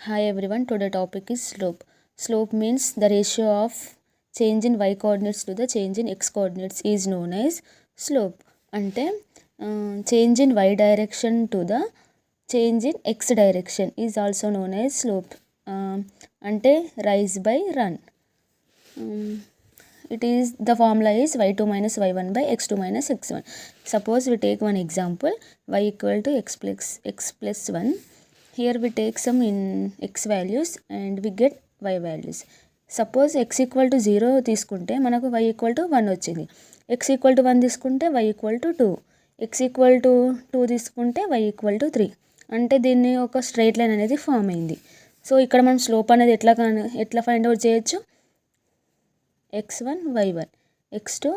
Hi everyone, today topic is slope. Slope means the ratio of change in y coordinates to the change in x coordinates is known as slope. అంటే change in y direction to the change in x direction is also known as slope. అంటే rise by run. It is the formula is y2 minus y1 by x2 minus x1. Suppose we take one example, y equal to x plus 1. Here we take some in x values and we get y values. Suppose x equal to 0 తీసుకుంటే మనకు y equal to 1 వచ్చింది. x equal to 1 తీసుకుంటే y equal to 2. x equal to 2 తీసుకుంటే y equal to 3. అంటే దీన్ని ఒక straight line అనేది form అయింది. సో ఇక్కడ మనం స్లోప్ అనేది ఎట్లా ఫైండ్ అవుట్ చేయొచ్చు? x1 y1 x2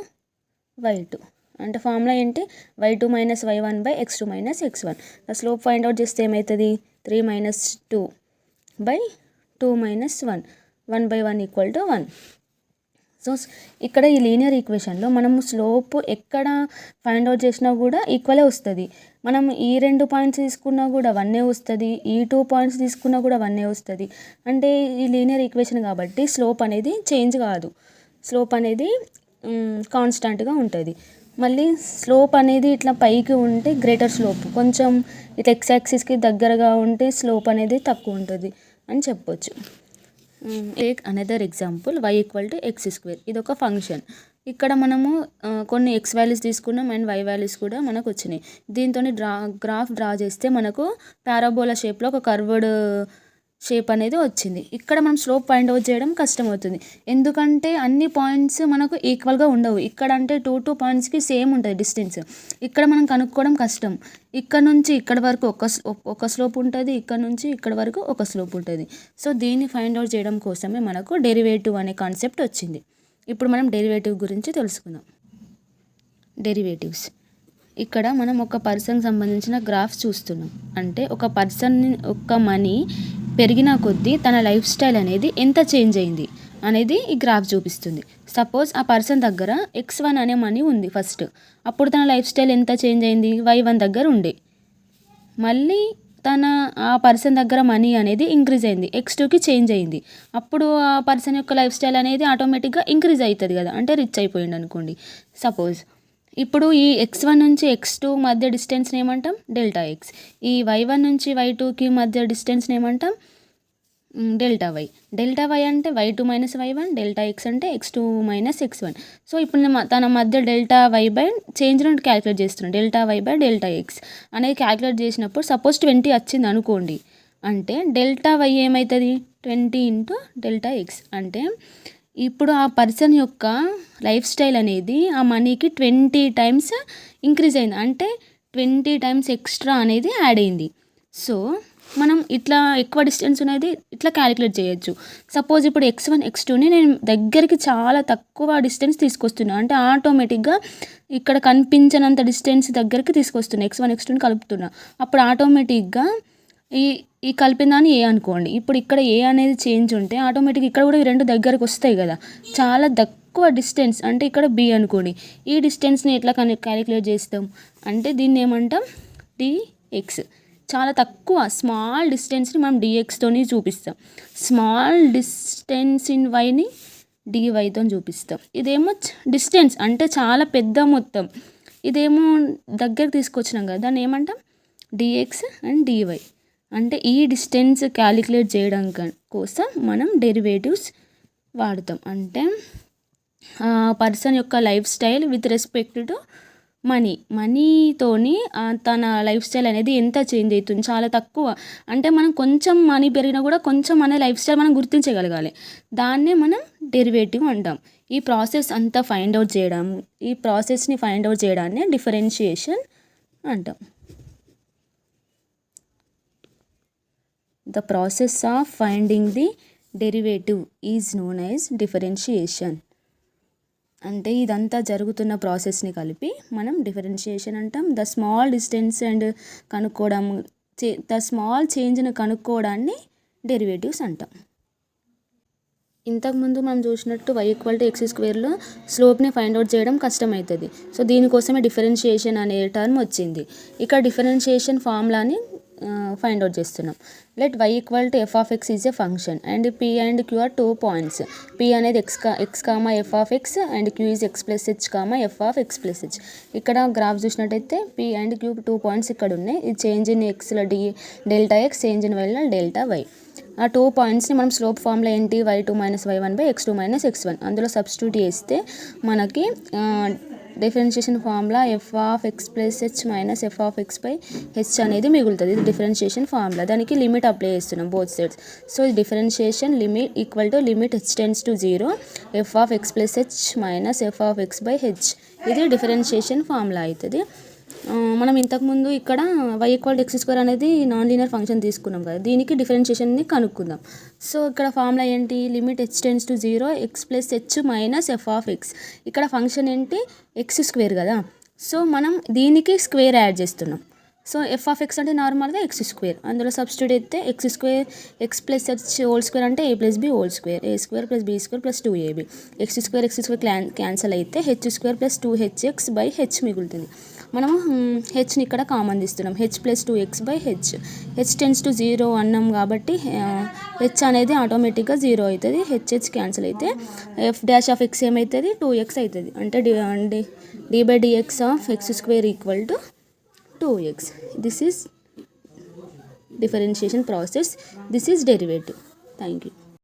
y2 అంటే ఫార్ములా ఏంటి? y2 minus y1 by x2 minus x1. Slope find out చేస్తే ఏమవుతుంది? 3 minus 2 by 2 minus 1 1 by 1 equal to 1. So ఇక్కడ ఈ లీనియర్ ఈక్వేషన్లో మనము స్లోప్ ఎక్కడ ఫైండ్ అవుట్ చేసినా కూడా ఈక్వలే వస్తుంది. మనం ఈ 2 పాయింట్స్ తీసుకున్నా కూడా 1 వస్తుంది, ఈ 2 పాయింట్స్ తీసుకున్నా కూడా 1 వస్తుంది. అంటే ఈ లీనియర్ ఈక్వేషన్ కాబట్టి స్లోప్ అనేది చేంజ్ కాదు, స్లోప్ అనేది కాన్స్టాంట్గా ఉంటుంది. మళ్ళీ స్లోప్ అనేది ఇట్లా పైకి ఉంటే గ్రేటర్ స్లోప్, కొంచెం ఇట్లా ఎక్స్ యాక్సిస్కి దగ్గరగా ఉంటే స్లోప్ అనేది తక్కువ ఉంటుంది అని చెప్పొచ్చు. Take another example, y equal to X square. ఇది ఒక ఫంక్షన్. ఇక్కడ మనము కొన్ని ఎక్స్ వాల్యూస్ తీసుకున్నాం అండ్ y వాల్యూస్ కూడా మనకు వచ్చినాయి. దీంతో గ్రాఫ్ డ్రా చేస్తే మనకు పారాబోలా షేప్లో ఒక కర్వ్డ్ షేప్ అనేది వచ్చింది. ఇక్కడ మనం స్లోప్ ఫైండ్ అవుట్ చేయడం కష్టం అవుతుంది, ఎందుకంటే అన్ని పాయింట్స్ మనకు ఈక్వల్గా ఉండవు. ఇక్కడ అంటే 2 పాయింట్స్కి సేమ్ ఉంటుంది డిస్టెన్స్, ఇక్కడ మనం కనుక్కోవడం కష్టం. ఇక్కడ నుంచి ఇక్కడ వరకు ఒక స్లోప్ ఉంటుంది, ఇక్కడ నుంచి ఇక్కడ వరకు ఒక స్లోప్ ఉంటుంది. సో దీన్ని ఫైండ్ అవుట్ చేయడం కోసమే మనకు డెరివేటివ్ అనే కాన్సెప్ట్ వచ్చింది. ఇప్పుడు మనం డెరివేటివ్ గురించి తెలుసుకుందాం. డెరివేటివ్స్, ఇక్కడ మనం ఒక పర్సన్కి సంబంధించిన గ్రాఫ్స్ చూస్తున్నాం. అంటే ఒక పర్సన్ ఒక మనీ పెరిగిన కొద్దీ తన లైఫ్ స్టైల్ అనేది ఎంత చేంజ్ అయింది అనేది ఈ గ్రాఫ్ చూపిస్తుంది. సపోజ్ ఆ పర్సన్ దగ్గర x1 అనే మనీ ఉంది ఫస్ట్, అప్పుడు తన లైఫ్ స్టైల్ ఎంత చేంజ్ అయింది? y1 దగ్గర ఉండే. మళ్ళీ ఆ పర్సన్ దగ్గర మనీ అనేది ఇంక్రీజ్ అయింది, x2కి చేంజ్ అయింది. అప్పుడు ఆ పర్సన్ యొక్క లైఫ్ స్టైల్ అనేది ఆటోమేటిక్గా ఇంక్రీజ్ అవుతుంది కదా, అంటే రిచ్ అయిపోయింది అనుకోండి సపోజ్. ఇప్పుడు ఈ x1 నుంచి x2 మధ్య డిస్టెన్స్ని ఏమంటాం? Delta X. ఈ y1 నుంచి y2కి మధ్య డిస్టెన్స్ని ఏమంటాం? Delta Y. డెల్టా వై అంటే y2 minus y1, delta X అంటే x2 మైనస్ x1. సో ఇప్పుడు నేను తన మధ్య డెల్టా వై బై చేంజ్ను క్యాలిక్యులేట్ చేస్తున్నాను. Delta y by delta X అనేది క్యాలిక్యులేట్ చేసినప్పుడు సపోజ్ 20 వచ్చింది అనుకోండి, అంటే డెల్టా వై ఏమవుతుంది? 20 ఇంటూ డెల్టా ఎక్స్. అంటే ఇప్పుడు ఆ పర్సన్ యొక్క లైఫ్ స్టైల్ అనేది ఆ మనీకి 20 టైమ్స్ ఇంక్రీజ్ అయింది, అంటే 20 టైమ్స్ ఎక్స్ట్రా అనేది యాడ్ అయింది. సో మనం ఇట్లా ఎక్కువ డిస్టెన్స్ అనేది ఇట్లా క్యాలిక్యులేట్ చేయొచ్చు. సపోజ్ ఇప్పుడు x1 x2ని నేను దగ్గరికి చాలా తక్కువ డిస్టెన్స్ తీసుకొస్తున్నాను, అంటే ఆటోమేటిక్గా ఇక్కడ కనిపించనంత డిస్టెన్స్ దగ్గరికి తీసుకొస్తున్నా, x1 x2ని కలుపుతున్నా. అప్పుడు ఆటోమేటిక్గా ఈ కలిపిన దాన్ని ఏ అనుకోండి. ఇప్పుడు ఇక్కడ ఏ అనేది చేంజ్ ఉంటే ఆటోమేటిక్గా ఇక్కడ కూడా ఈ రెండు దగ్గరకు వస్తాయి కదా, చాలా తక్కువ డిస్టెన్స్, అంటే ఇక్కడ బి అనుకోండి. ఈ డిస్టెన్స్ని ఎట్లా క్యాలిక్యులేట్ చేస్తాం అంటే దీన్ని ఏమంటాం? dx. చాలా తక్కువ స్మాల్ డిస్టెన్స్ని మనం dxతోని చూపిస్తాం, స్మాల్ డిస్టెన్స్ ఇన్ వైని dyతో చూపిస్తాం. ఇదేమో డిస్టెన్స్ అంటే చాలా పెద్ద మొత్తం, ఇదేమో దగ్గరకు తీసుకొచ్చినాం కదా, దాన్ని ఏమంటాం? dx and dy. అంటే ఈ డిస్టెన్స్ క్యాలిక్యులేట్ చేయడం కోసం మనం డెరివేటివ్స్ వాడతాం. అంటే పర్సన్ యొక్క lifestyle with respect to మనీతోని తన లైఫ్ స్టైల్ అనేది ఎంత చేంజ్ అవుతుంది, చాలా తక్కువ. అంటే మనం కొంచెం మనీ పెరిగినా కూడా కొంచెం అనే లైఫ్ స్టైల్ మనం గుర్తించగలగాలి, దాన్నే మనం డెరివేటివ్ అంటాం. ఈ ప్రాసెస్ అంతా ఫైండ్ అవుట్ చేయడం, ఈ ప్రాసెస్ని ఫైండ్ అవుట్ చేయడాన్ని డిఫరెన్షియేషన్ అంటాం. The process of finding the derivative is known as differentiation. అంటే ఇదంతా జరుగుతున్న ప్రాసెస్ని కలిపి మనం డిఫరెన్షియేషన్ అంటాం. ద స్మాల్ డిస్టెన్స్ అండ్ కనుక్కోవడం, ద స్మాల్ చేంజ్ని కనుక్కోవడాన్ని డెరివేటివ్స్ అంటాం. ఇంతకుముందు మనం చూసినట్టు y ఈక్వల్ టు ఎక్స్ స్క్వేర్లో స్లోప్ని ఫైండ్ అవుట్ చేయడం కష్టమవుతుంది. సో దీనికోసమే డిఫరెన్షియేషన్ అనే టర్మ్ వచ్చింది. ఇక్కడ డిఫరెన్షియేషన్ ఫార్ములాని ఫైండ్ అవుట్ చేస్తున్నాం. Let y equal to f of x is a function and p and q are 2 points. p అనేది x comma f of x and q is x plus H comma f of x plus h. ఇక్కడ graph చూసినట్టయితే p and q 2 points ఇక్కడ ఉన్నాయి. ఇది change in ఎక్స్లో delta x, change in వైలో delta y. ఆ 2 పాయింట్స్ని మనం స్లోప్ ఫార్ములా ఏంటి, y2 minus y1 by x2 minus x1 అందులో సబ్స్టిట్యూట్ చేస్తే మనకి differentiation formula F of x plus h minus f of X by H అనేది మిగులుతుంది. ఇది డిఫరెన్షియేషన్ ఫార్ములా. దానికి లిమిట్ అప్లై చేస్తున్నాం బోత్ సైడ్స్. సో ఈ differentiation limit equal to limit h tends to 0 F of x plus h minus f of X by H. ఇది differentiation formula అవుతుంది. మనం ఇంతకుముందు ఇక్కడ y equal to X square అనేది non linear function తీసుకున్నాం కదా, దీనికి డిఫరెన్షియేషన్ని కనుక్కుందాం. సో ఇక్కడ ఫార్ములా ఏంటి, limit h tends to 0 x plus h minus f of x. ఇక్కడ ఫంక్షన్ ఏంటి, ఎక్స్ స్క్వేర్ కదా, సో మనం దీనికి స్క్వేర్ యాడ్ చేస్తున్నాం. సో ఎఫ్ ఆఫ్ ఎక్స్ అంటే నార్మల్గా ఎక్స్ స్క్వేర్, అందులో సబ్స్టిట్యూట్ అయితే x square x plus h whole square అంటే a plus b whole square, a square plus b square plus 2ab. X square cancel అయితే h square plus 2hx by H మిగులుతుంది. మనము హెచ్ని ఇక్కడ common తీస్తున్నాం, H plus 2x by H. H tends to 0 అన్నాం కాబట్టి H అనేది ఆటోమేటిక్గా 0 అవుతుంది. హెచ్ క్యాన్సిల్ అయితే ఎఫ్ డాష్ ఆఫ్ ఎక్స్ ఏమవుతుంది, 2x అవుతుంది. అంటే D by D X of X square equal to 2x. This is differentiation process. This is derivative. Thank you.